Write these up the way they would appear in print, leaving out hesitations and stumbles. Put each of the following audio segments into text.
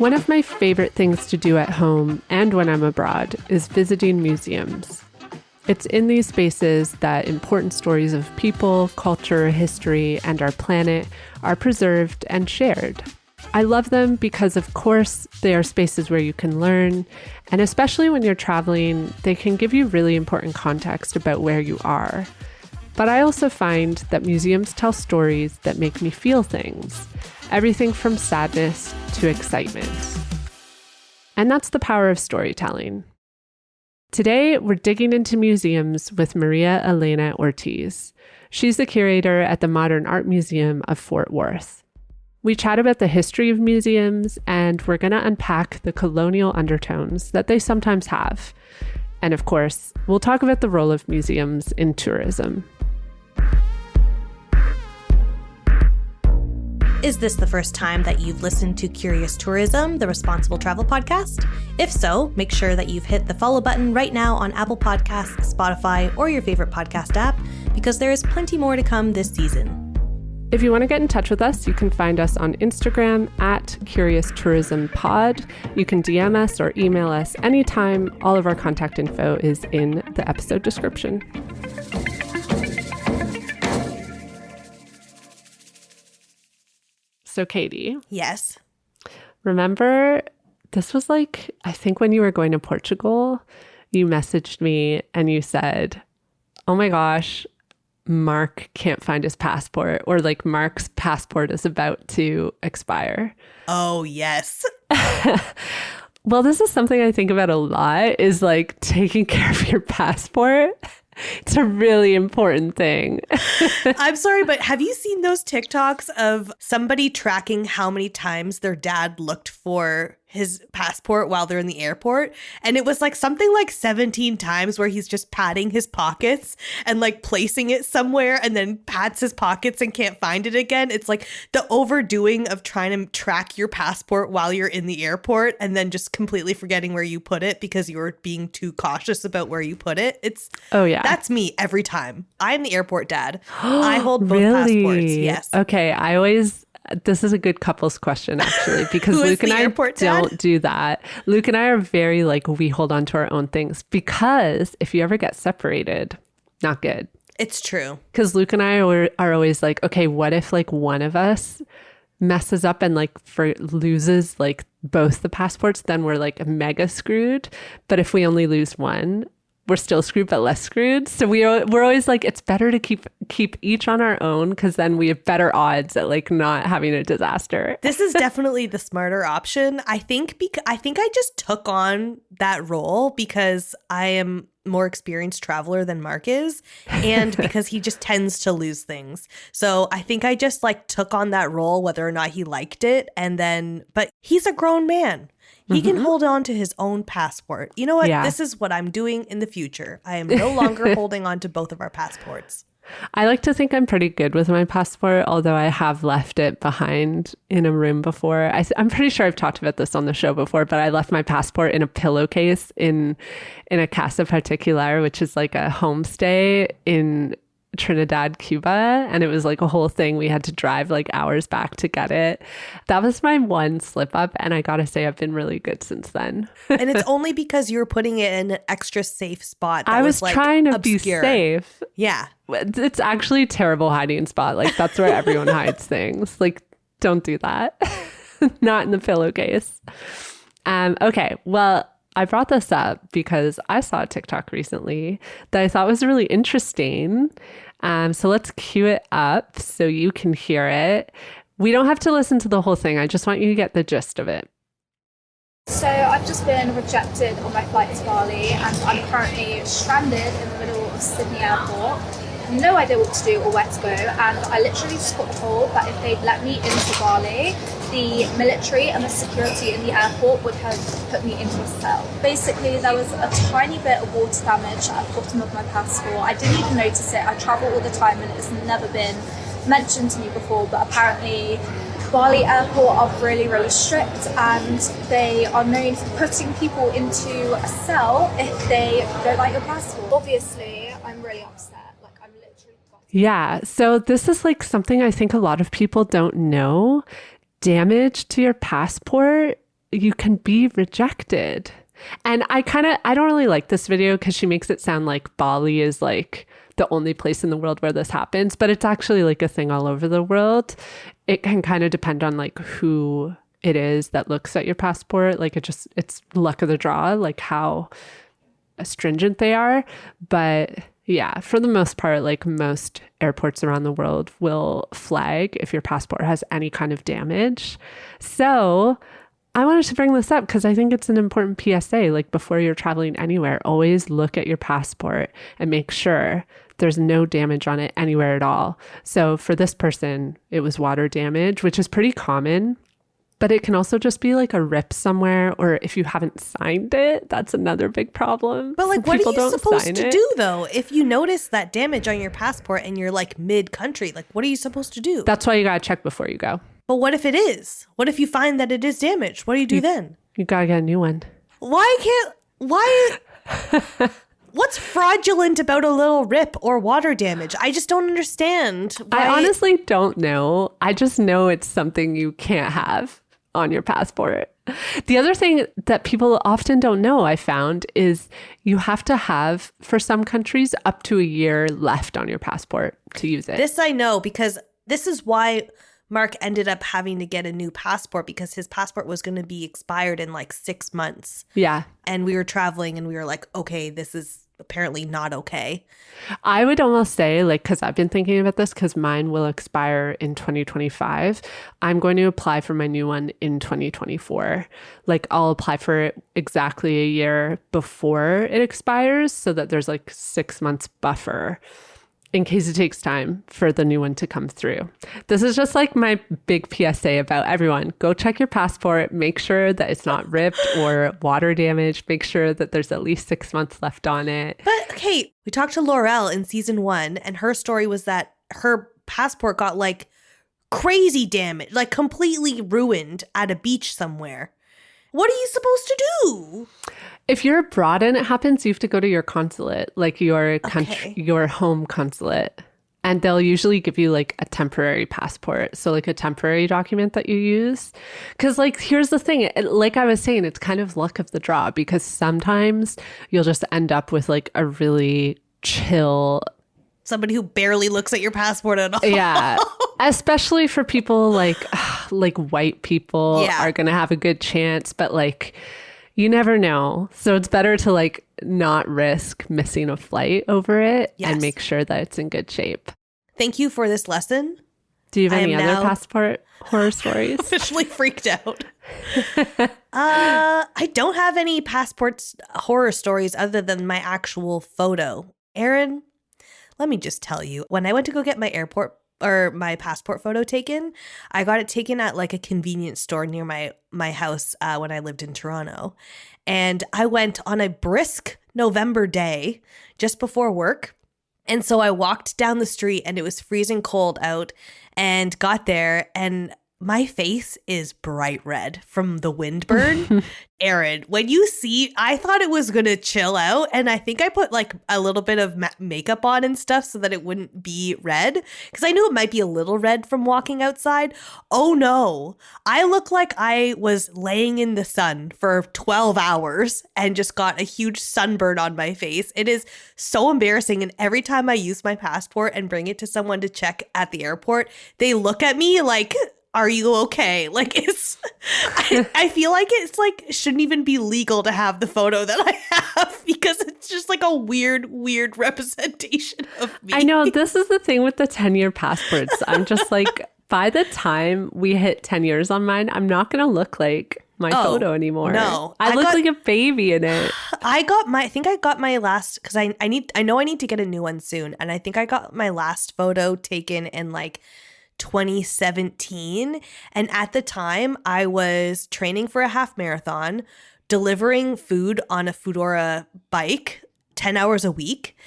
One of my favorite things to do at home and when I'm abroad is visiting museums. It's in these spaces that important stories of people, culture, history, and our planet are preserved and shared. I love them because, of course, they are spaces where you can learn, and especially when you're traveling, they can give you really important context about where you are. But I also find that museums tell stories that make me feel things, everything from sadness to excitement. And that's the power of storytelling. Today, we're digging into museums with María Elena Ortiz. She's the curator at the Modern Art Museum of Fort Worth. We chat about the history of museums, and we're going to unpack the colonial undertones that they sometimes have. And of course, we'll talk about the role of museums in tourism. Is this the first time that you've listened to Curious Tourism, the Responsible Travel podcast? If so, make sure that you've hit the follow button right now on Apple Podcasts, Spotify, or your favorite podcast app, because there is plenty more to come this season. If you want to get in touch with us, you can find us on Instagram at Curious Tourism Pod. You can DM us or email us anytime. All of our contact info is in the episode description. So Katie. Yes. Remember, this was like, I think when you were going to Portugal, you messaged me and you said, oh my gosh, Mark can't find his passport, or like Mark's passport is about to expire. Oh, yes. Well, this is something I think about a lot, is like taking care of your passport. It's a really important thing. I'm sorry, but have you seen those TikToks of somebody tracking how many times their dad looked for his passport while they're in the airport? And it was like something like 17 times where he's just patting his pockets and like placing it somewhere and then pats his pockets and can't find it again. It's like the overdoing of trying to track your passport while you're in the airport and then just completely forgetting where you put it because you were being too cautious about where you put it. That's me every time. I'm the airport dad. I hold both passports. Yes. Okay. This is a good couples question, actually, because Luke and I don't do that. Luke and I are very like, we hold on to our own things, because if you ever get separated, not good. It's true. Because Luke and I are always like, okay, what if like one of us messes up and like loses like both the passports, then we're like mega screwed. But if we only lose one, we're still screwed, but less screwed. So we're always like, it's better to keep each on our own, because then we have better odds at like not having a disaster. This is definitely the smarter option. I think I just took on that role because I am more experienced traveler than Mark is, and because he just tends to lose things. So I think I just like took on that role, whether or not he liked it. But he's a grown man. He can hold on to his own passport. You know what? Yeah. This is what I'm doing in the future. I am no longer holding on to both of our passports. I like to think I'm pretty good with my passport, although I have left it behind in a room before. I'm pretty sure I've talked about this on the show before, but I left my passport in a pillowcase in a Casa Particular, which is like a homestay in Trinidad, Cuba, and it was like a whole thing. We had to drive like hours back to get it. That was my one slip up, and I gotta say I've been really good since then. And it's only because you were putting it in an extra safe spot. I was like trying to obscure. Be safe. Yeah. It's actually a terrible hiding spot. Like that's where everyone hides things. Like don't do that. Not in the pillowcase. Okay, well, I brought this up because I saw a TikTok recently that I thought was really interesting. So let's cue it up so you can hear it. We don't have to listen to the whole thing. I just want you to get the gist of it. So I've just been rejected on my flight to Bali, and I'm currently stranded in the middle of Sydney Airport. No idea what to do or where to go, and I literally just got told that if they'd let me into Bali, the military and the security in the airport would have put me into a cell. Basically, there was a tiny bit of water damage at the bottom of my passport. I didn't even notice it. I travel all the time and it's never been mentioned to me before, but apparently Bali airport are really, really strict, and they are known for putting people into a cell if they don't like your passport. Obviously, I'm really upset. Yeah. So this is like something I think a lot of people don't know. Damage to your passport you can be rejected. And I don't really like this video because she makes it sound like Bali is like the only place in the world where this happens, but it's actually like a thing all over the world. It can kind of depend on like who it is that looks at your passport. Like it's luck of the draw, like how stringent they are. But yeah, for the most part, like most airports around the world will flag if your passport has any kind of damage. So I wanted to bring this up because I think it's an important PSA. Like before you're traveling anywhere, always look at your passport and make sure there's no damage on it anywhere at all. So for this person, it was water damage, which is pretty common, but it can also just be like a rip somewhere, or if you haven't signed it, that's another big problem. But like, what are you supposed to it. do though? If you notice that damage on your passport and you're like mid-country, like what are you supposed to do? That's why you gotta check before you go. But what if it is? What if you find that it is damaged? What do you do then? You gotta get a new one. What's fraudulent about a little rip or water damage? I just don't understand. I honestly don't know. I just know it's something you can't have on your passport. The other thing that people often don't know, I found, is you have to have, for some countries, up to a year left on your passport to use it. This I know because this is why Mark ended up having to get a new passport, because his passport was going to be expired in like 6 months. Yeah. And we were traveling and we were like, okay, this is apparently not okay. I would almost say, like, because I've been thinking about this, because mine will expire in 2025. I'm going to apply for my new one in 2024. Like, I'll apply for it exactly a year before it expires so that there's like 6 months buffer in case it takes time for the new one to come through. This is just like my big PSA about everyone. Go check your passport. Make sure that it's not ripped or water damaged. Make sure that there's at least 6 months left on it. But okay, we talked to Laurel in season 1, and her story was that her passport got like crazy damage, like completely ruined at a beach somewhere. What are you supposed to do? If you're abroad and it happens, you have to go to your consulate, like your country, your home consulate. And they'll usually give you like a temporary passport. So like a temporary document that you use. Because like, here's the thing, like I was saying, it's kind of luck of the draw, because sometimes you'll just end up with like a really chill. Somebody who barely looks at your passport at all. Yeah. Especially for people like white people are going to have a good chance. But like, you never know. So it's better to like not risk missing a flight over it and make sure that it's in good shape. Thank you for this lesson. Do you have any other passport horror stories? Officially freaked out. I don't have any passport horror stories other than my actual photo. Erin, let me just tell you, when I went to go get my passport photo taken, I got it taken at like a convenience store near my house when I lived in Toronto. And I went on a brisk November day just before work. And so I walked down the street and it was freezing cold out, and got there, and my face is bright red from the windburn. Erin, when you see, I thought it was going to chill out. And I think I put like a little bit of makeup on and stuff so that it wouldn't be red, because I knew it might be a little red from walking outside. Oh no, I look like I was laying in the sun for 12 hours and just got a huge sunburn on my face. It is so embarrassing. And every time I use my passport and bring it to someone to check at the airport, they look at me like, are you okay? Like, I feel like it's like shouldn't even be legal to have the photo that I have, because it's just like a weird representation of me. I know, this is the thing with the 10-year passports. I'm just like, by the time we hit 10 years on mine, I'm not going to look like my photo anymore. No. I look like a baby in it. I think I got my last, because I know I need to get a new one soon. And I think I got my last photo taken in like 2017, and at the time I was training for a half marathon, delivering food on a Foodora bike 10 hours a week,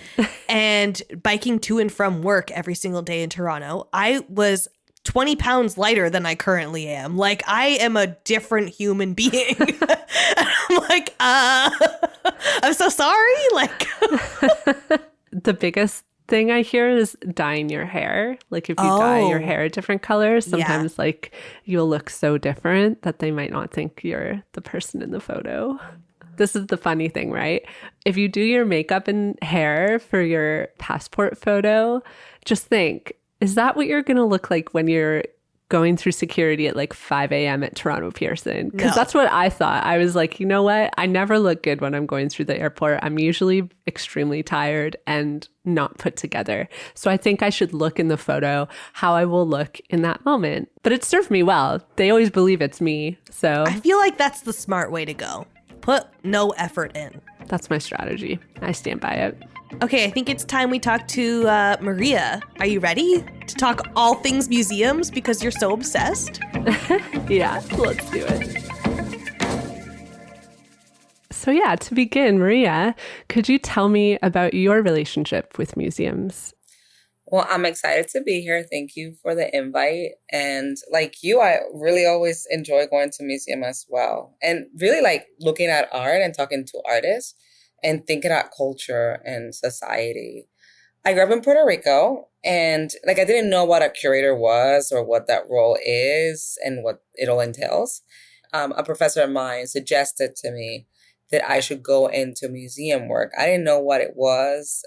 and biking to and from work every single day in Toronto. I was 20 pounds lighter than I currently am. Like, I am a different human being. I'm like, I'm so sorry. Like, the biggest thing I hear is dyeing your hair. Like if you dye your hair different colors, sometimes like you'll look so different that they might not think you're the person in the photo. This is the funny thing, right? If you do your makeup and hair for your passport photo, just think, is that what you're going to look like when you're going through security at like 5 a.m. at Toronto Pearson? Because that's what I thought. I was like, you know what? I never look good when I'm going through the airport. I'm usually extremely tired and not put together. So I think I should look in the photo how I will look in that moment. But it served me well. They always believe it's me. So I feel like that's the smart way to go. Put no effort in. That's my strategy. I stand by it. Okay, I think it's time we talk to Maria. Are you ready to talk all things museums because you're so obsessed? Yeah, let's do it. So yeah, to begin, Maria, could you tell me about your relationship with museums? Well, I'm excited to be here. Thank you for the invite. And like you, I really always enjoy going to museum as well. And really like looking at art and talking to artists and thinking about culture and society. I grew up in Puerto Rico and like I didn't know what a curator was or what that role is and what it all entails. A professor of mine suggested to me that I should go into museum work. I didn't know what it was.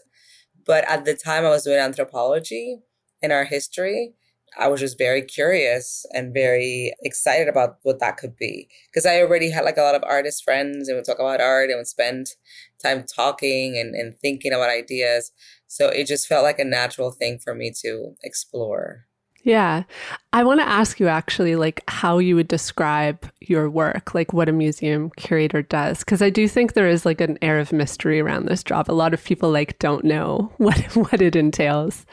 But at the time I was doing anthropology and art history, I was just very curious and very excited about what that could be. Because I already had like a lot of artist friends and would talk about art and would spend time talking and thinking about ideas. So it just felt like a natural thing for me to explore. Yeah. I want to ask you actually like how you would describe your work, like what a museum curator does. Because I do think there is like an air of mystery around this job. A lot of people like don't know what it entails.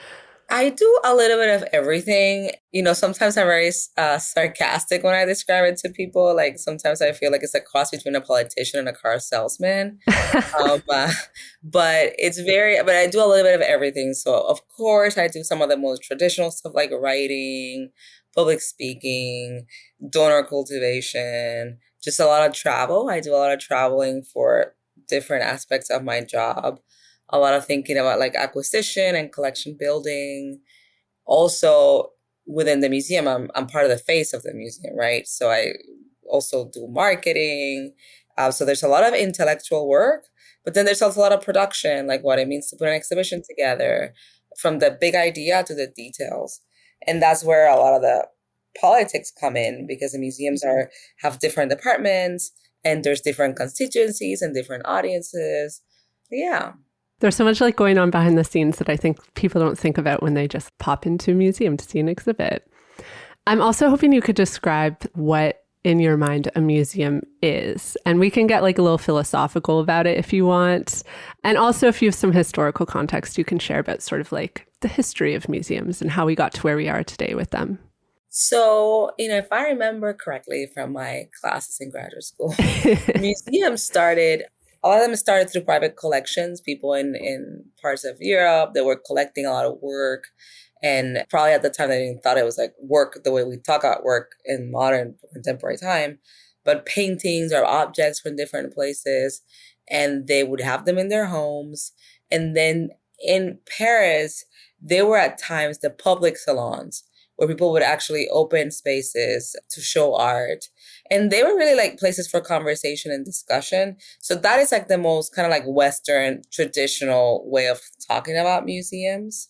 I do a little bit of everything. You know, sometimes I'm very sarcastic when I describe it to people. Like sometimes I feel like it's a cross between a politician and a car salesman. But I do a little bit of everything. So of course I do some of the most traditional stuff like writing, public speaking, donor cultivation, just a lot of travel. I do a lot of traveling for different aspects of my job. A lot of thinking about like acquisition and collection building. Also within the museum, I'm part of the face of the museum, right? So I also do marketing. So there's a lot of intellectual work, but then there's also a lot of production, like what it means to put an exhibition together, from the big idea to the details. And that's where a lot of the politics come in, because the museums have different departments and there's different constituencies and different audiences. Yeah. There's so much like going on behind the scenes that I think people don't think about when they just pop into a museum to see an exhibit. I'm also hoping you could describe what in your mind a museum is. And we can get like a little philosophical about it if you want. And also if you have some historical context you can share about sort of like the history of museums and how we got to where we are today with them. So, if I remember correctly from my classes in graduate school, museums a lot of them started through private collections, people in parts of Europe that were collecting a lot of work. And probably at the time they didn't thought it was like work the way we talk about work in modern contemporary time, but paintings or objects from different places. And they would have them in their homes. And then in Paris, they were at times the public salons where people would actually open spaces to show art. And they were really like places for conversation and discussion. So that is like the most kind of like Western traditional way of talking about museums.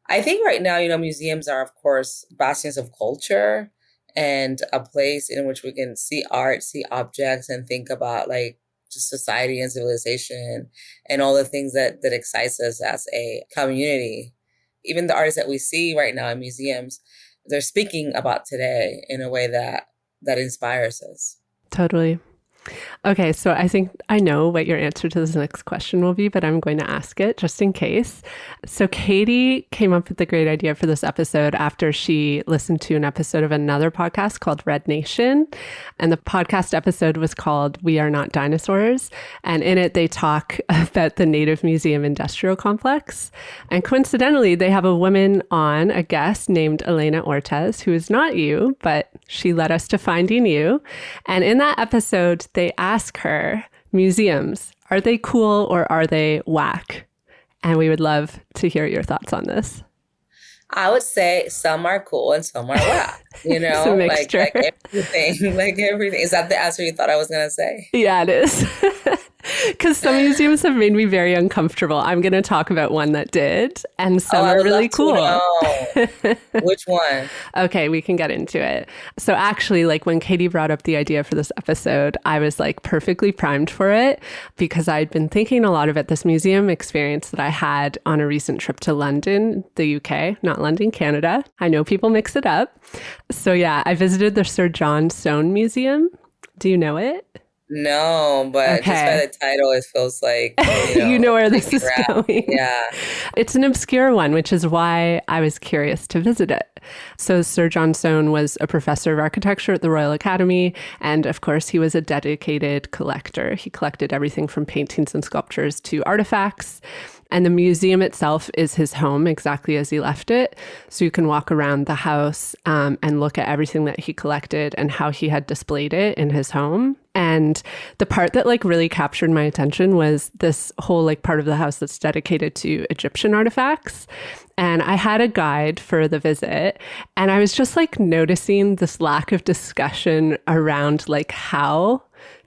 I think right now, museums are, of course, bastions of culture and a place in which we can see art, see objects, and think about like just society and civilization and all the things that excites us as a community. Even the artists that we see right now in museums, they're speaking about today in a way that inspires us. Totally. Okay, so I think I know what your answer to this next question will be, but I'm going to ask it just in case. So Katie came up with the great idea for this episode after she listened to an episode of another podcast called Red Nation. And the podcast episode was called We Are Not Dinosaurs. And in it, they talk about the Native Museum Industrial Complex. And coincidentally, they have a woman on, a guest named Elena Ortiz, who is not you, but she led us to finding you. And in that episode, they ask her, museums, are they cool or are they whack? And we would love to hear your thoughts on this. I would say some are cool and some are whack. You It's a know, mixture. like everything, like everything. Is that the answer you thought I was gonna say? Yeah, it is. Because some museums have made me very uncomfortable. I'm going to talk about one that did, and some I are would really love to cool. know. Which one? Okay, we can get into it. So actually, like when Katie brought up the idea for this episode, I was like perfectly primed for it because I'd been thinking a lot about this museum experience that I had on a recent trip to London, the UK, not London, Canada. I know people mix it up. So yeah, I visited the Sir John Soane Museum. Do you know it? No, but just by the title, it feels like, you know where this is around. going. Yeah. It's an obscure one, which is why I was curious to visit it. So Sir John Soane was a professor of architecture at the Royal Academy. And of course, he was a dedicated collector. He collected everything from paintings and sculptures to artifacts. And the museum itself is his home, exactly as he left it. So you can walk around the house and look at everything that he collected and how he had displayed it in his home. And the part that like really captured my attention was this whole like part of the house that's dedicated to Egyptian artifacts. And I had a guide for the visit, and I was just like noticing this lack of discussion around like how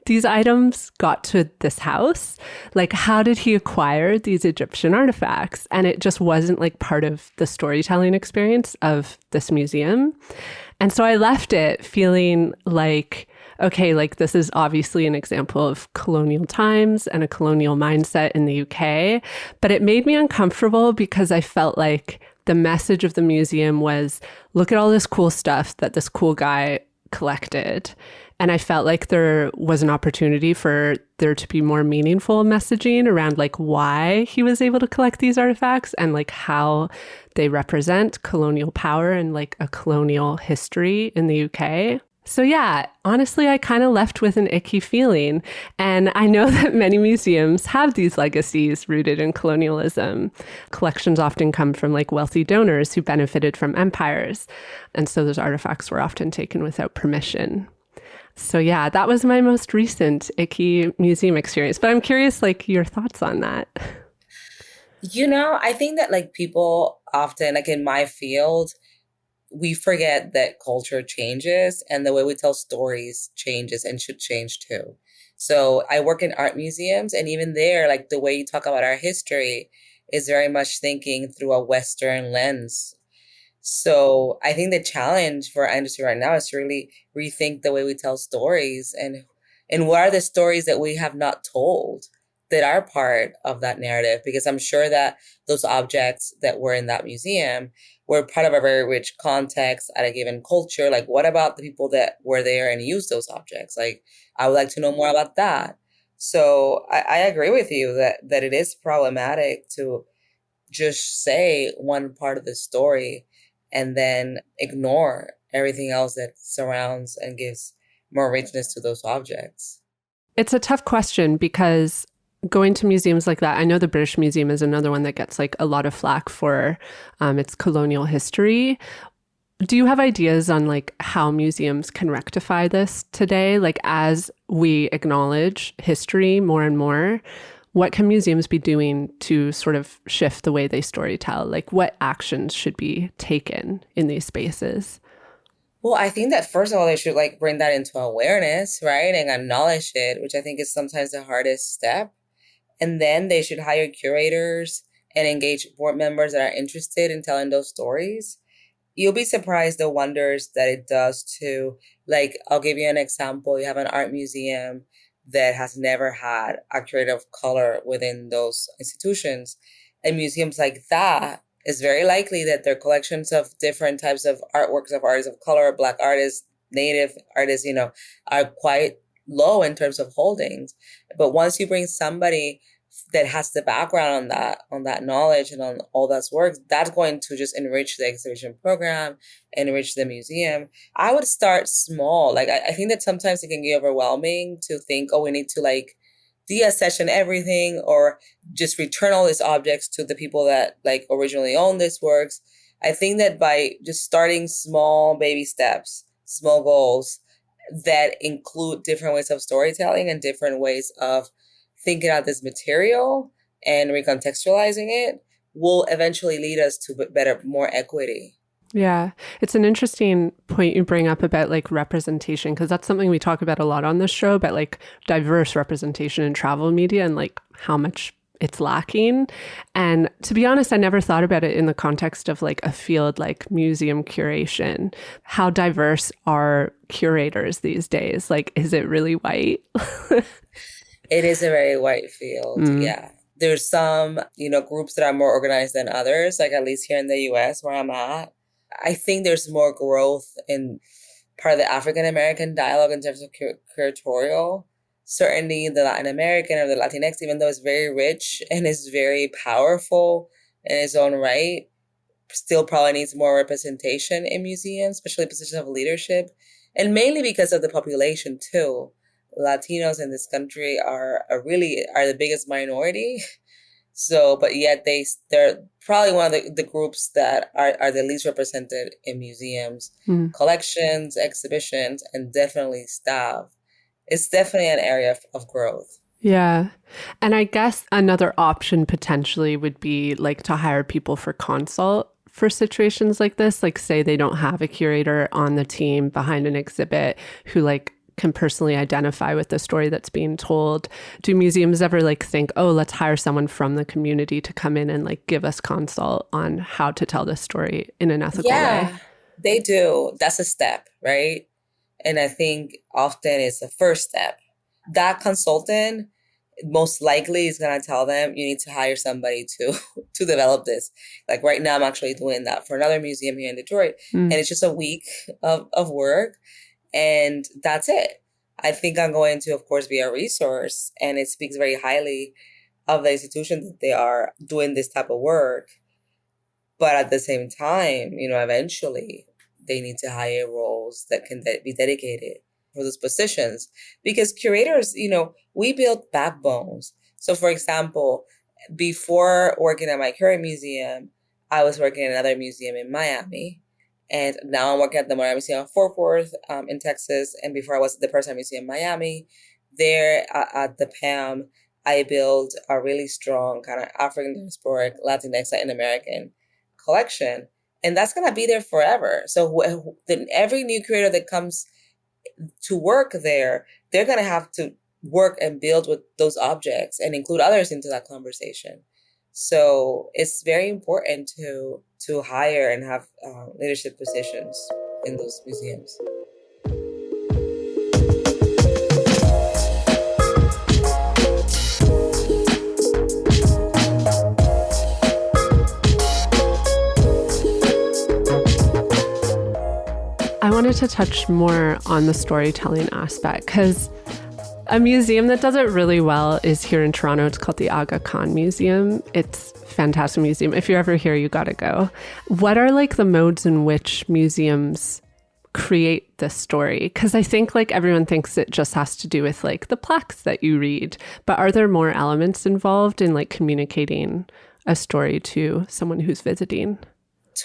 these items got to this house. Like, how did he acquire these Egyptian artifacts? And it just wasn't like part of the storytelling experience of this museum. And so I left it feeling like, okay, like this is obviously an example of colonial times and a colonial mindset in the UK, but it made me uncomfortable because I felt like the message of the museum was, look at all this cool stuff that this cool guy collected. And I felt like there was an opportunity for there to be more meaningful messaging around like why he was able to collect these artifacts and like how they represent colonial power and like a colonial history in the UK. So yeah, honestly, I kind of left with an icky feeling. And I know that many museums have these legacies rooted in colonialism. Collections often come from like wealthy donors who benefited from empires. And so those artifacts were often taken without permission. So yeah, that was my most recent icky museum experience. But I'm curious, like, your thoughts on that. I think that like people often, like in my field, we forget that culture changes and the way we tell stories changes and should change too. So I work in art museums, and even there, like the way you talk about our history is very much thinking through a Western lens. So I think the challenge for our industry right now is to really rethink the way we tell stories and what are the stories that we have not told that are part of that narrative, because I'm sure that those objects that were in that museum were part of a very rich context at a given culture. Like, what about the people that were there and used those objects? Like, I would like to know more about that. So I agree with you that it is problematic to just say one part of the story and then ignore everything else that surrounds and gives more richness to those objects. It's a tough question because going to museums like that, I know the British Museum is another one that gets like a lot of flack for its colonial history. Do you have ideas on like how museums can rectify this today? Like as we acknowledge history more and more, what can museums be doing to sort of shift the way they storytell? Like what actions should be taken in these spaces? Well, I think that first of all, they should like bring that into awareness, right? And acknowledge it, which I think is sometimes the hardest step. And then they should hire curators and engage board members that are interested in telling those stories. You'll be surprised the wonders that it does to, like, I'll give you an example. You have an art museum that has never had a curator of color within those institutions. And museums like that, it's very likely that their collections of different types of artworks of artists of color, Black artists, Native artists, are quite low in terms of holdings. But once you bring somebody that has the background on that knowledge and on all that's work, that's going to just enrich the exhibition program, enrich the museum. I would start small. Like I think that sometimes it can get overwhelming to think, oh, we need to like deaccession everything or just return all these objects to the people that like originally owned these works. I think that by just starting small baby steps, small goals, that include different ways of storytelling and different ways of thinking out this material, and recontextualizing it will eventually lead us to better, more equity. Yeah, it's an interesting point you bring up about like representation, because that's something we talk about a lot on this show, about like diverse representation in travel media and like how much it's lacking. And to be honest, I never thought about it in the context of like a field like museum curation. How diverse are curators these days? Like, is it really white? It is a very white field, yeah. There's some, groups that are more organized than others, like at least here in the US where I'm at. I think there's more growth in part of the African-American dialogue in terms of curatorial. Certainly the Latin American or the Latinx, even though it's very rich and is very powerful in its own right, still probably needs more representation in museums, especially positions of leadership, and mainly because of the population too. Latinos in this country are the biggest minority. So, but yet they're probably one of the groups that are the least represented in museums, collections, exhibitions, and definitely staff. It's definitely an area of growth. Yeah. And I guess another option potentially would be like to hire people for consult for situations like this. Like say they don't have a curator on the team behind an exhibit who like can personally identify with the story that's being told. Do museums ever like think, oh, let's hire someone from the community to come in and like give us consult on how to tell this story in an ethical way? They do. That's a step, right? And I think often it's the first step. That consultant most likely is going to tell them you need to hire somebody to develop this. Like right now, I'm actually doing that for another museum here in Detroit. And it's just a week of work. And that's it. I think I'm going to, of course, be a resource. And it speaks very highly of the institution that they are doing this type of work. But at the same time, eventually they need to hire roles that can be dedicated for those positions. Because curators, we build backbones. So for example, before working at my current museum, I was working at another museum in Miami. And now I'm working at the María Museum of Fort Worth in Texas. And before I was at the Person Museum in Miami, there at the PAM, I built a really strong kind of African diasporic, Latinx, Latin American collection. And that's going to be there forever. So then every new curator that comes to work there, they're going to have to work and build with those objects and include others into that conversation. So it's very important to hire and have leadership positions in those museums. I wanted to touch more on the storytelling aspect because a museum that does it really well is here in Toronto. It's called the Aga Khan Museum. It's a fantastic museum. If you're ever here, you got to go. What are like the modes in which museums create this story? Because I think like everyone thinks it just has to do with like the plaques that you read. But are there more elements involved in like communicating a story to someone who's visiting?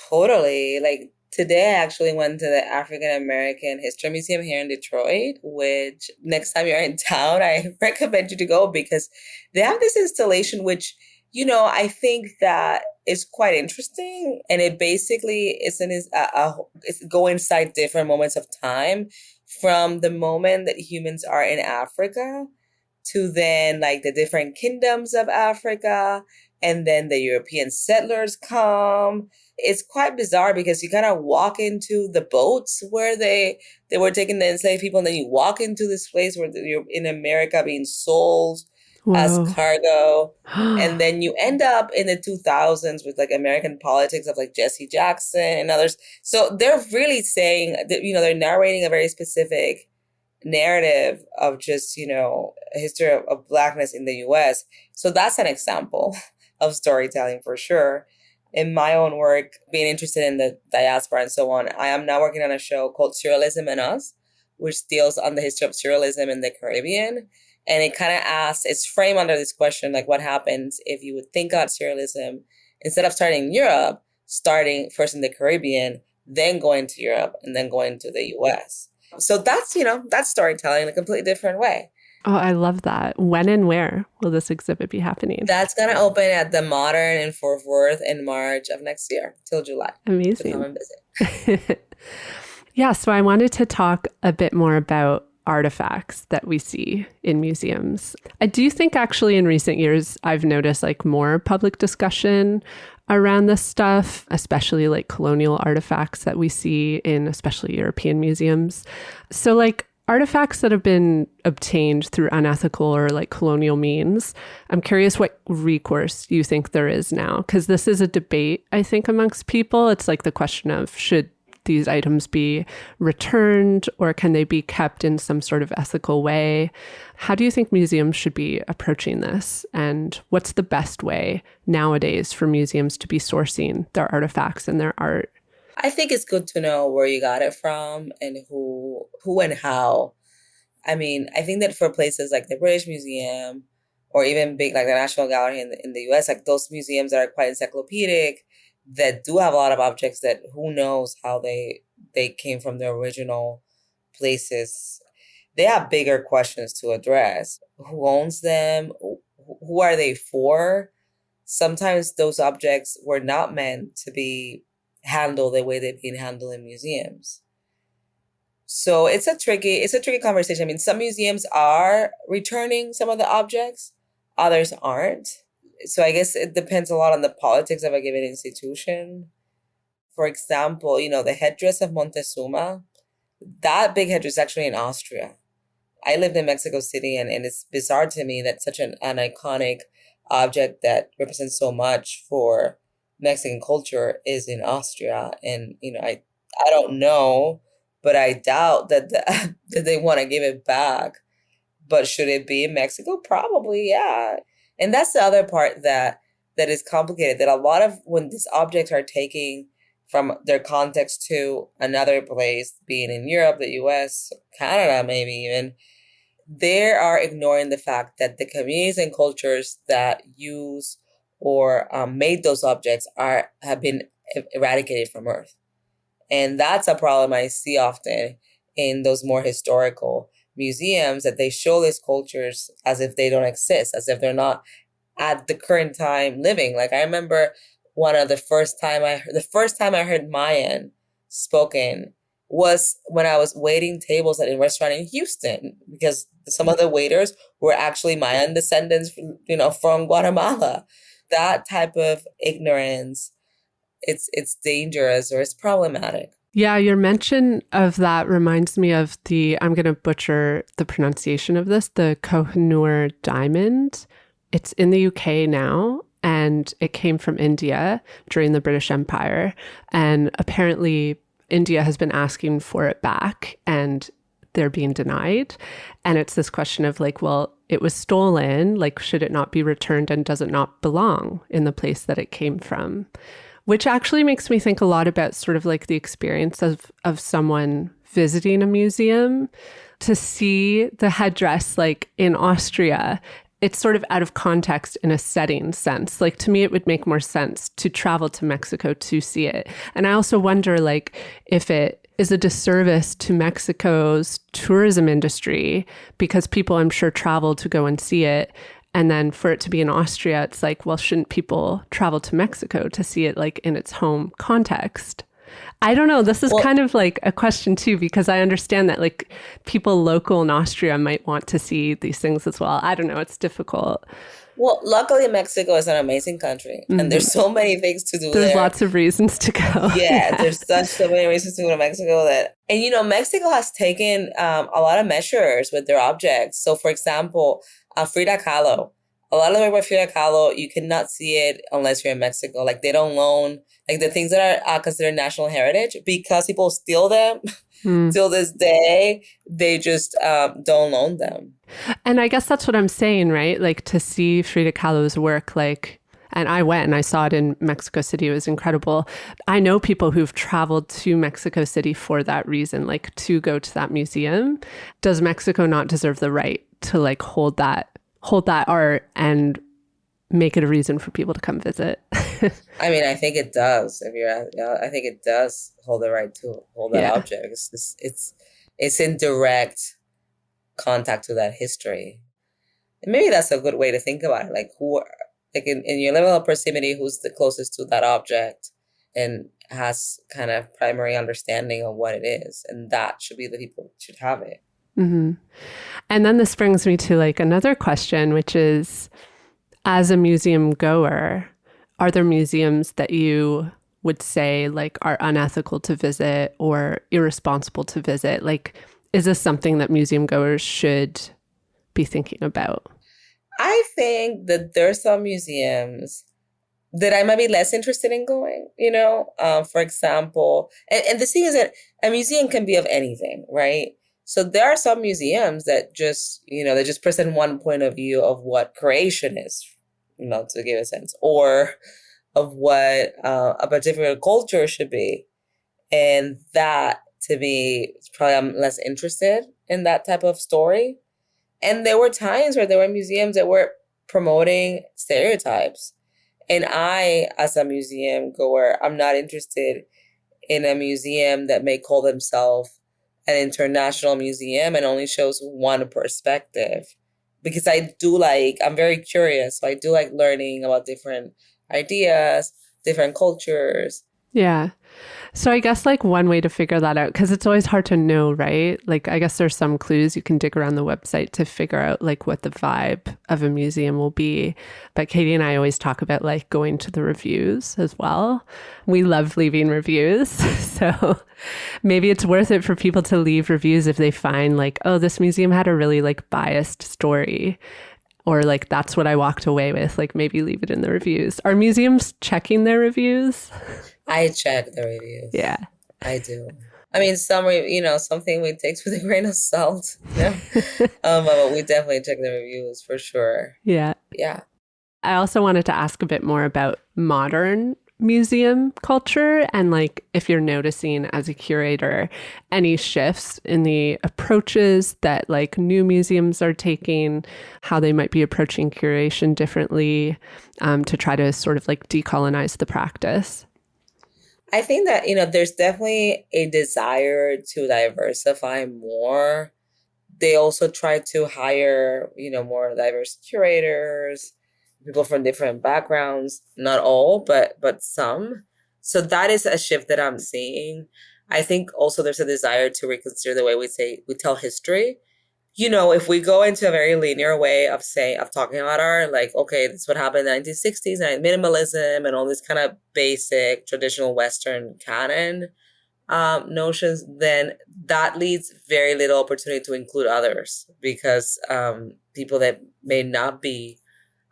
Totally. Like today, I actually went to the African American History Museum here in Detroit, which next time you're in town, I recommend you to go because they have this installation, which, I think that is quite interesting. And it basically is it's go inside different moments of time from the moment that humans are in Africa to then like the different kingdoms of Africa. And then the European settlers come. It's quite bizarre because you kind of walk into the boats where they were taking the enslaved people, and then you walk into this place where you're in America being sold as cargo. And then you end up in the 2000s with like American politics of like Jesse Jackson and others. So they're really saying that, they're narrating a very specific narrative of just, a history of Blackness in the US. So that's an example of storytelling for sure. In my own work, being interested in the diaspora and so on, I am now working on a show called Surrealism and Us, which deals on the history of surrealism in the Caribbean. And it kind of asks, it's framed under this question, like what happens if you would think about surrealism, instead of starting in Europe, starting first in the Caribbean, then going to Europe, and then going to the US. So that's, that's storytelling in a completely different way. Oh, I love that. When and where will this exhibit be happening? That's going to open at the Modern in Fort Worth in March of next year till July. Amazing. So come and visit. Yeah, so I wanted to talk a bit more about artifacts that we see in museums. I do think actually in recent years, I've noticed like more public discussion around this stuff, especially like colonial artifacts that we see in especially European museums. So like artifacts that have been obtained through unethical or like colonial means, I'm curious what recourse you think there is now, because this is a debate, I think, amongst people. It's like the question of should these items be returned or can they be kept in some sort of ethical way? How do you think museums should be approaching this? And what's the best way nowadays for museums to be sourcing their artifacts and their art? I think it's good to know where you got it from and who and how. I mean, I think that for places like the British Museum or even big like the National Gallery in the US, like those museums that are quite encyclopedic, that do have a lot of objects that who knows how they came from their original places. They have bigger questions to address. Who owns them? Who are they for? Sometimes those objects were not meant to be handled the way they've been handled in museums. So it's a tricky conversation. I mean, some museums are returning some of the objects, others aren't. So I guess it depends a lot on the politics of a given institution. For example, the headdress of Montezuma, that big headdress is actually in Austria. I lived in Mexico City, and it's bizarre to me that such an iconic object that represents so much for Mexican culture is in Austria. And, I don't know, but I doubt that that they want to give it back. But should it be in Mexico? Probably, yeah. And that's the other part that is complicated, that a lot of when these objects are taken from their context to another place, being in Europe, the US, Canada, maybe even, they are ignoring the fact that the communities and cultures that use or made those objects have been eradicated from Earth. And that's a problem I see often in those more historical museums, that they show these cultures as if they don't exist, as if they're not at the current time living. Like I remember the first time I heard Mayan spoken was when I was waiting tables at a restaurant in Houston, because some of the waiters were actually Mayan descendants, from Guatemala. That type of ignorance, it's dangerous or it's problematic. Yeah, your mention of that reminds me of I'm going to butcher the pronunciation of this, the Kohinoor diamond. It's in the UK now, and it came from India during the British Empire. And apparently India has been asking for it back and they're being denied. And it's this question of like, well, it was stolen, like, should it not be returned, and does it not belong in the place that it came from? Which actually makes me think a lot about sort of like the experience of someone visiting a museum to see the headdress like in Austria. It's sort of out of context in a setting sense. Like to me, it would make more sense to travel to Mexico to see it. And I also wonder like if it is a disservice to Mexico's tourism industry, because people I'm sure travel to go and see it. And then for it to be in Austria, it's like, well, shouldn't people travel to Mexico to see it like in its home context? I don't know. This is kind of like a question too, because I understand that like people local in Austria might want to see these things as well. I don't know. It's difficult. Well, luckily Mexico is an amazing country, and there's so many things to do there. There's lots of reasons to go. Yeah, there's so many reasons to go to Mexico and Mexico has taken a lot of measures with their objects. So for example, Frida Kahlo. A lot of the work by Frida Kahlo, you cannot see it unless you're in Mexico. Like they don't loan, like the things that are considered national heritage, because people steal them till this day, they just don't loan them. And I guess that's what I'm saying, right? Like to see Frida Kahlo's work, like, and I went and I saw it in Mexico City. It was incredible. I know people who've traveled to Mexico City for that reason, like to go to that museum. Does Mexico not deserve the right to like hold that art and make it a reason for people to come visit? I mean, I think it does. I think it does hold the right to hold that object. It's in direct contact to that history. And maybe that's a good way to think about it. Like like in your level of proximity, who's the closest to that object and has kind of primary understanding of what it is. And that should be the people that should have it. Mm-hmm. And then this brings me to like another question, which is, as a museum goer, are there museums that you would say like are unethical to visit or irresponsible to visit? Like, is this something that museum goers should be thinking about? I think that there are some museums that I might be less interested in going, for example, and the thing is that a museum can be of anything, right? So there are some museums that just, they just present one point of view of what creation is, to give a sense, or of what a particular culture should be. And that, to me, probably I'm less interested in that type of story. And there were times where there were museums that were promoting stereotypes. And I, as a museum goer, I'm not interested in a museum that may call themselves an international museum and only shows one perspective. Because I'm very curious. So I do like learning about different ideas, different cultures. Yeah. So I guess like one way to figure that out, because it's always hard to know, right? Like, I guess there's some clues you can dig around the website to figure out like what the vibe of a museum will be. But Katie and I always talk about like going to the reviews as well. We love leaving reviews. So maybe it's worth it for people to leave reviews if they find like, oh, this museum had a really like biased story. Or like, that's what I walked away with. Like, maybe leave it in the reviews. Are museums checking their reviews? I check the reviews. Yeah. I do. I mean, something we take with a grain of salt. Yeah. But we definitely check the reviews for sure. Yeah. Yeah. I also wanted to ask a bit more about modern museum culture and like if you're noticing as a curator any shifts in the approaches that like new museums are taking, how they might be approaching curation differently to try to sort of like decolonize the practice. I think that, there's definitely a desire to diversify more. They also try to hire, more diverse curators, people from different backgrounds, not all, but some. So that is a shift that I'm seeing. I think also there's a desire to reconsider the way we tell history. If we go into a very linear way of talking about art, like, okay, this is what happened in the 1960s and minimalism and all this kind of basic traditional Western canon notions, then that leaves very little opportunity to include others because people that may not be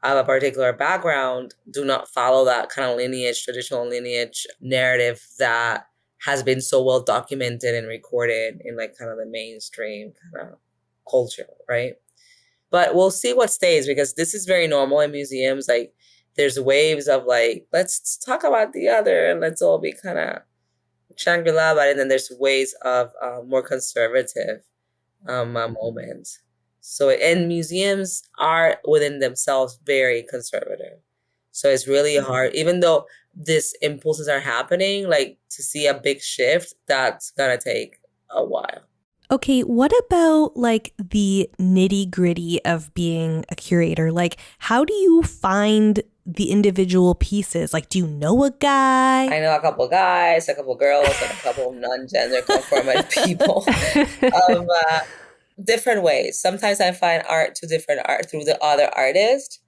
of a particular background do not follow that kind of traditional lineage narrative that has been so well documented and recorded in like kind of the mainstream kind of culture, right? But we'll see what stays because this is very normal in museums. Like there's waves of like, let's talk about the other and let's all be kind of Shangri-La about it. And then there's ways of more conservative moments. So, and museums are within themselves very conservative. So it's really hard, even though these impulses are happening, like to see a big shift, that's gonna take a while. Okay, what about like the nitty gritty of being a curator? Like, how do you find the individual pieces? Like, do you know a guy? I know a couple of guys, a couple of girls, and a couple of non-gender conforming people. Different ways. Sometimes I find art through the other artist.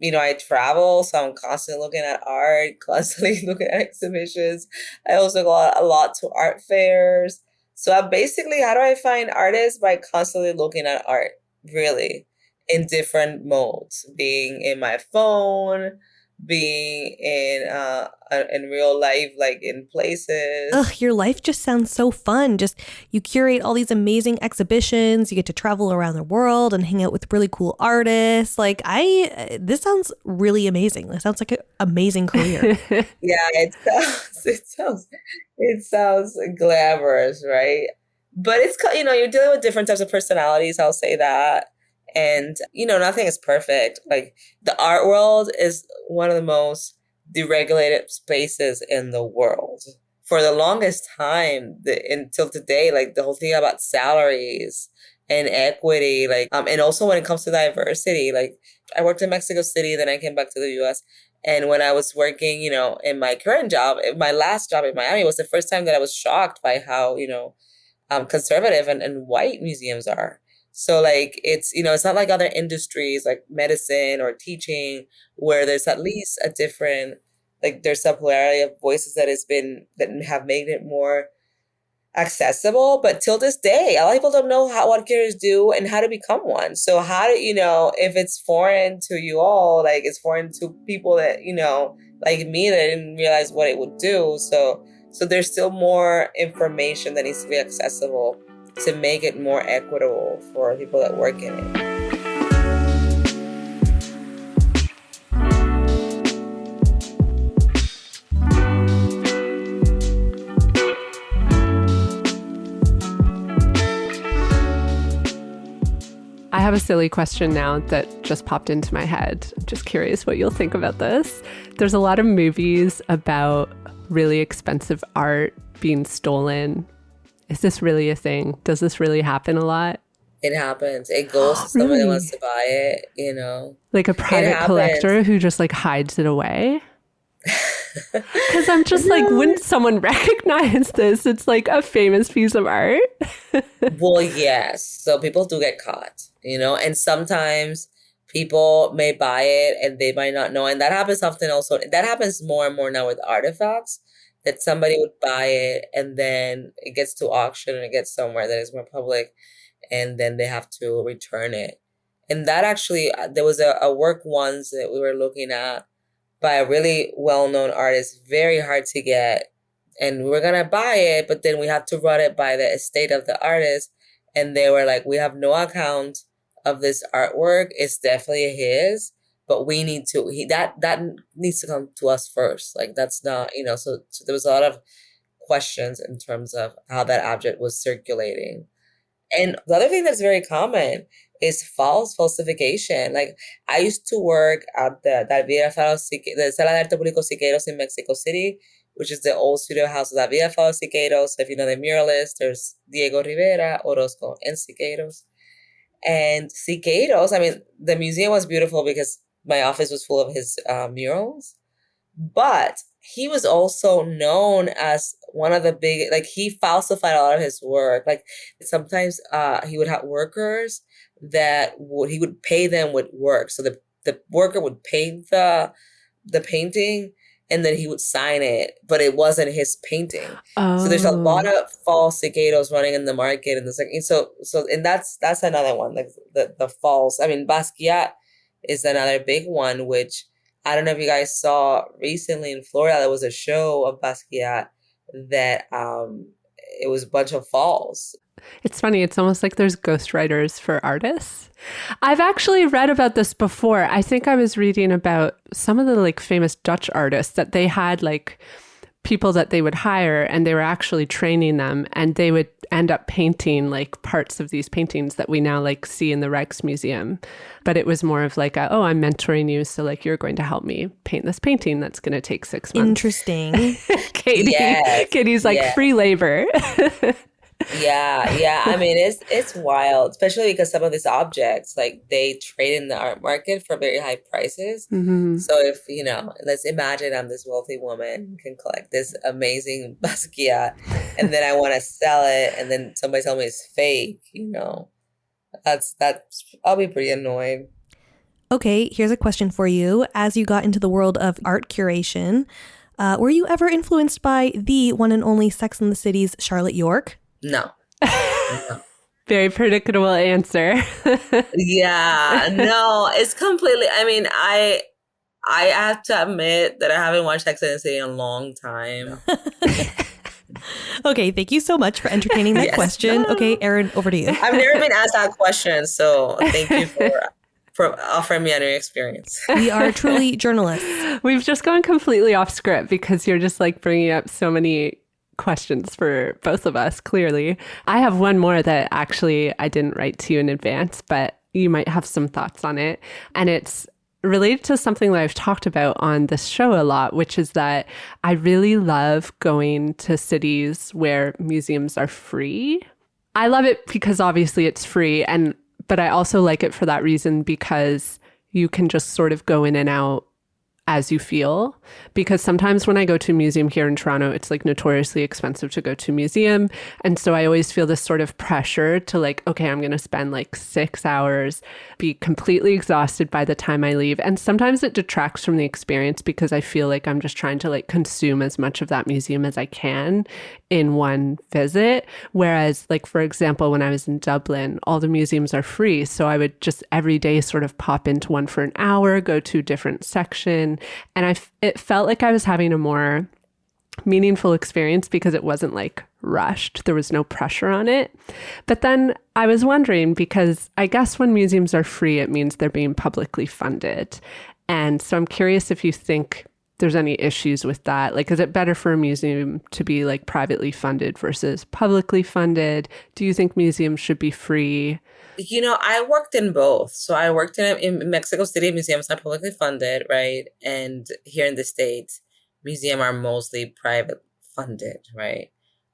I travel, so I'm constantly looking at art, constantly looking at exhibitions. I also go a lot to art fairs. So how do I find artists? By constantly looking at art, really, in different modes, being in my phone, being in real life, like in places. Ugh, your life just sounds so fun. Just you curate all these amazing exhibitions. You get to travel around the world and hang out with really cool artists. Like this sounds really amazing. This sounds like an amazing career. Yeah, it sounds glamorous, right? But it's you're dealing with different types of personalities. I'll say that. And, nothing is perfect. Like the art world is one of the most deregulated spaces in the world. For the longest time, until today, like the whole thing about salaries and equity, like, and also when it comes to diversity, like I worked in Mexico City, then I came back to the US. And when I was working, in my current job, my last job in Miami was the first time that I was shocked by how, conservative and white museums are. So like, it's not like other industries like medicine or teaching where there's at least a different, like there's a plurality of voices that have made it more accessible. But till this day, a lot of people don't know what curators do and how to become one. So how do if it's foreign to you all, like it's foreign to people that like me, that didn't realize what it would do. So there's still more information that needs to be accessible to make it more equitable for people that work in it. I have a silly question now that just popped into my head. I'm just curious what you'll think about this. There's a lot of movies about really expensive art being stolen. Is this really a thing? Does this really happen a lot? It happens. It goes to somebody that wants to buy it, Like a private collector who just like hides it away? Because I'm just like, wouldn't someone recognize this? It's like a famous piece of art. Well, yes. So people do get caught, and sometimes people may buy it and they might not know. And that happens often also. That happens more and more now with artifacts, that somebody would buy it and then it gets to auction and it gets somewhere that is more public, and then they have to return it. And that actually, there was a work once that we were looking at by a really well-known artist, very hard to get. And we were going to buy it, but then we had to run it by the estate of the artist. And they were like, we have no account of this artwork. It's definitely his, but we need to, that needs to come to us first. Like that's not, so there was a lot of questions in terms of how that object was circulating. And the other thing that's very common is falsification. Like I used to work at the Sala de Arte Público Siqueiros in Mexico City, which is the old studio house of David Alfaro Siqueiros. So if you know the muralists, there's Diego Rivera, Orozco, and Siqueiros. And Siqueiros, the museum was beautiful because my office was full of his murals, but he was also known as one of the big, like he falsified a lot of his work. Like sometimes he would have workers that he would pay them with work. So the worker would paint the painting and then he would sign it, but it wasn't his painting. Oh. So there's a lot of false Siqueiros running in the market, and and that's another one, like the false. Basquiat is another big one, which I don't know if you guys saw recently in Florida. There was a show of Basquiat that it was a bunch of false. It's funny. It's almost like there's ghostwriters for artists. I've actually read about this before. I think I was reading about some of the like famous Dutch artists that they had like people that they would hire, and they were actually training them, and they would end up painting like parts of these paintings that we now like see in the Rijksmuseum. But it was more of like, I'm mentoring you. So like, you're going to help me paint this painting that's going to take 6 months. Interesting. Katie's like free labor. Yeah. It's wild, especially because some of these objects, like they trade in the art market for very high prices. Mm-hmm. So if, let's imagine I'm this wealthy woman who can collect this amazing Basquiat, and then I want to sell it, and then somebody tell me it's fake, that's I'll be pretty annoyed. Okay, here's a question for you. As you got into the world of art curation, were you ever influenced by the one and only Sex and the City's Charlotte York? No. Very predictable answer. Yeah, no, it's completely, I have to admit that I haven't watched Sex and the City in a long time. Okay, thank you so much for entertaining that question. No. Okay, Erin, over to you. I've never been asked that question, so thank you for offering me a new experience. We are truly journalists. We've just gone completely off script because you're just like bringing up so many questions for both of us, clearly. I have one more that actually I didn't write to you in advance, but you might have some thoughts on it. And it's related to something that I've talked about on this show a lot, which is that I really love going to cities where museums are free. I love it because obviously it's free, but I also like it for that reason because you can just sort of go in and out as you feel. Because sometimes when I go to a museum here in Toronto, it's like notoriously expensive to go to a museum. And so I always feel this sort of pressure to like, okay, I'm going to spend like 6 hours, be completely exhausted by the time I leave. And sometimes it detracts from the experience because I feel like I'm just trying to like consume as much of that museum as I can in one visit. Whereas like, for example, when I was in Dublin, all the museums are free. So I would just every day sort of pop into one for an hour, go to a different section. And it felt like I was having a more meaningful experience because it wasn't like rushed. There was no pressure on it. But then I was wondering, because I guess when museums are free, it means they're being publicly funded. And so I'm curious if you think there's any issues with that. Like, is it better for a museum to be like privately funded versus publicly funded? Do you think museums should be free? You know, I worked in both. So I worked in Mexico City, museums are publicly funded, right? And here in the States, museums are mostly private funded, right?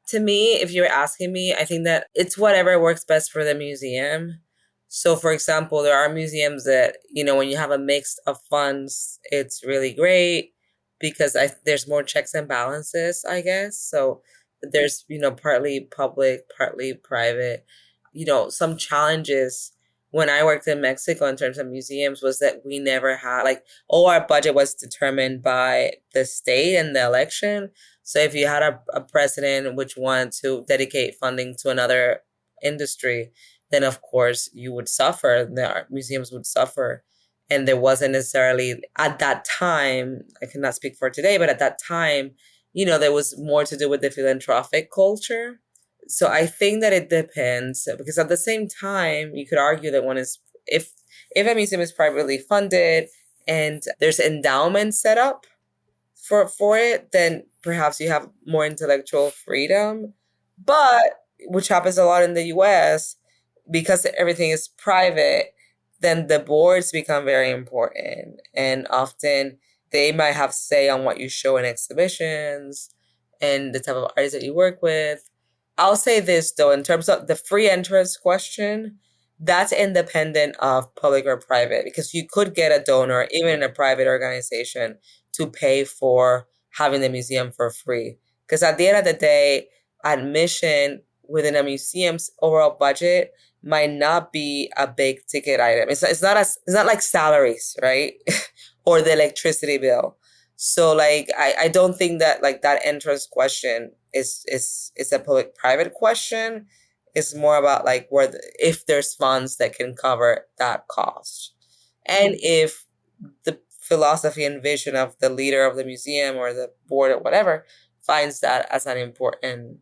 To me, if you're asking me, I think that it's whatever works best for the museum. So, for example, there are museums that, you know, when you have a mix of funds, it's really great because there's more checks and balances, I guess. So there's, you know, partly public, partly private. You know, some challenges when I worked in Mexico in terms of museums was that we never had like, our budget was determined by the state and the election. So if you had a president which wanted to dedicate funding to another industry, then of course you would suffer, the museums would suffer. And there wasn't necessarily at that time, I cannot speak for today, but at that time, you know, there was more to do with the philanthropic culture. So I think that it depends because at the same time, you could argue that if a museum is privately funded and there's endowment set up for it, then perhaps you have more intellectual freedom. But which happens a lot in the US, because everything is private, then the boards become very important. And often they might have say on what you show in exhibitions and the type of artists that you work with. I'll say this, though, in terms of the free entrance question, that's independent of public or private, because you could get a donor, even in a private organization, to pay for having the museum for free. Because at the end of the day, admission within a museum's overall budget might not be a big ticket item. It's not like salaries, right? Or the electricity bill. So like I don't think that like that entrance question is a public private question. It's more about like if there's funds that can cover that cost. And if the philosophy and vision of the leader of the museum or the board or whatever finds that as an important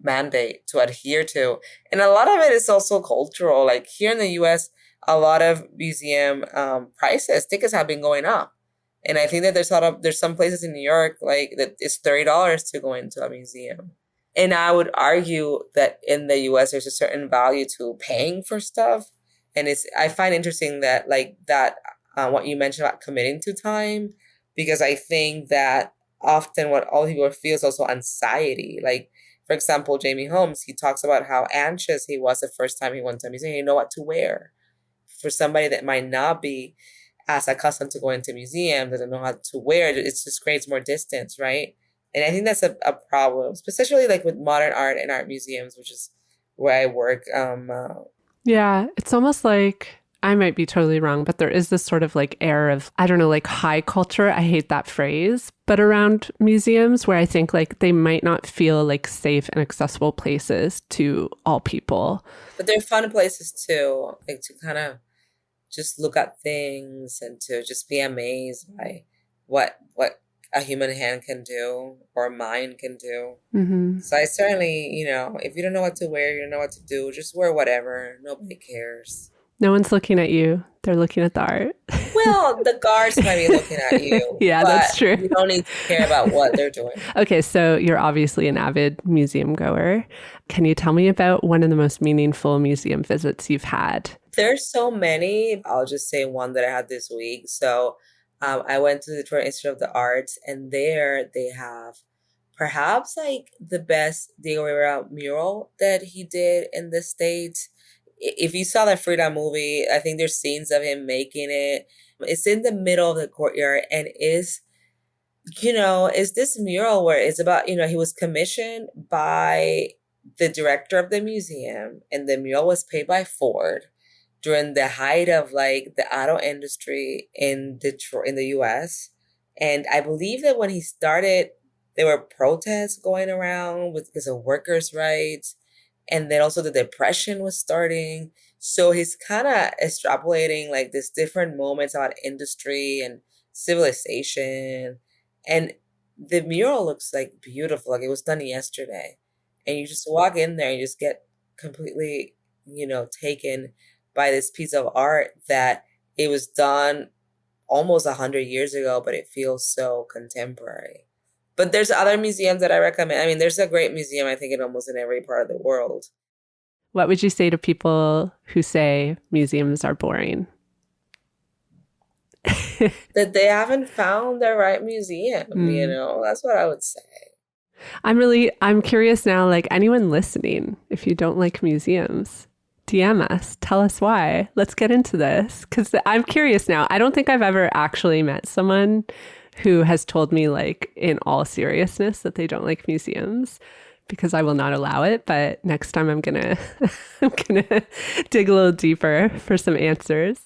mandate to adhere to. And a lot of it is also cultural. Like here in the US, a lot of museum tickets have been going up. And I think that there's some places in New York like that it's $30 to go into a museum. And I would argue that in the US there's a certain value to paying for stuff. And I find interesting that what you mentioned about committing to time, because I think that often what all people feel is also anxiety. Like, for example, Jamie Holmes, he talks about how anxious he was the first time he went to a museum. He didn't know what to wear. For somebody that might not be as accustomed to going to a museum, doesn't know how to wear it, it just creates more distance, right? And I think that's a problem, especially like with modern art and art museums, which is where I work. Yeah, it's almost like, I might be totally wrong, but there is this sort of like air of, I don't know, like high culture. I hate that phrase, but around museums where I think like they might not feel like safe and accessible places to all people. But they're fun places too, like to kind of just look at things and to just be amazed by what a human hand can do or a mind can do. Mm-hmm. So I certainly, if you don't know what to wear, you don't know what to do, just wear whatever. Nobody cares. No one's looking at you. They're looking at the art. Well, the guards might be looking at you. Yeah, that's true. You don't need to care about what they're doing. Okay, so you're obviously an avid museum goer. Can you tell me about one of the most meaningful museum visits you've had? There's so many. I'll just say one that I had this week. So I went to the Detroit Institute of the Arts, and there they have perhaps like the best Diego Rivera mural that he did in the States. If you saw the Frida movie, I think there's scenes of him making it. It's in the middle of the courtyard and is this mural where it's about, he was commissioned by the director of the museum, and the mural was paid by Ford during the height of like the auto industry in Detroit, in the US. And I believe that when he started, there were protests going around because of workers' rights. And then also the Depression was starting. So he's kind of extrapolating like these different moments about industry and civilization. And the mural looks like beautiful. Like it was done yesterday. And you just walk in there and you just get completely, taken by this piece of art that it was done almost 100 years ago, but it feels so contemporary. But there's other museums that I recommend. I mean, there's a great museum, I think, in almost in every part of the world. What would you say to people who say museums are boring? That they haven't found the right museum, That's what I would say. I'm curious now, like anyone listening, if you don't like museums, DM us, tell us why. Let's get into this, because I'm curious now. I don't think I've ever actually met someone who has told me, like, in all seriousness that they don't like museums, because I will not allow it. But next time I'm gonna dig a little deeper for some answers.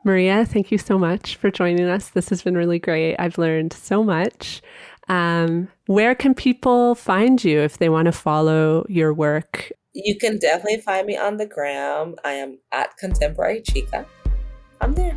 Maria, thank you so much for joining us. This has been really great. I've learned so much. Where can people find you if they want to follow your work? You can definitely find me on the gram. I am at Contemporary Chica. I'm there.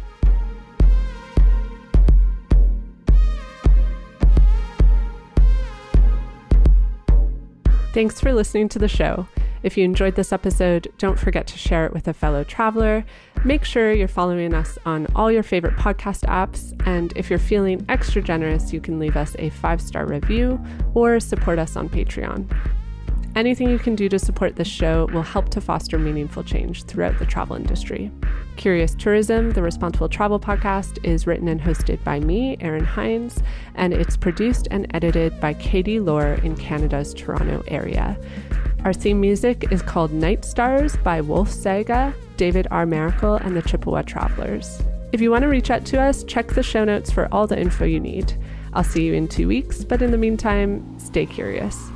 Thanks for listening to the show. If you enjoyed this episode, don't forget to share it with a fellow traveler. Make sure you're following us on all your favorite podcast apps. And if you're feeling extra generous, you can leave us a 5-star review or support us on Patreon. Anything you can do to support this show will help to foster meaningful change throughout the travel industry. Curious Tourism, the Responsible Travel podcast, is written and hosted by me, Erin Hines, and it's produced and edited by Katie Lohr in Canada's Toronto area. Our theme music is called Night Stars by Wolf Saga, David R. Miracle, and the Chippewa Travelers. If you want to reach out to us, check the show notes for all the info you need. I'll see you in 2 weeks, but in the meantime, stay curious.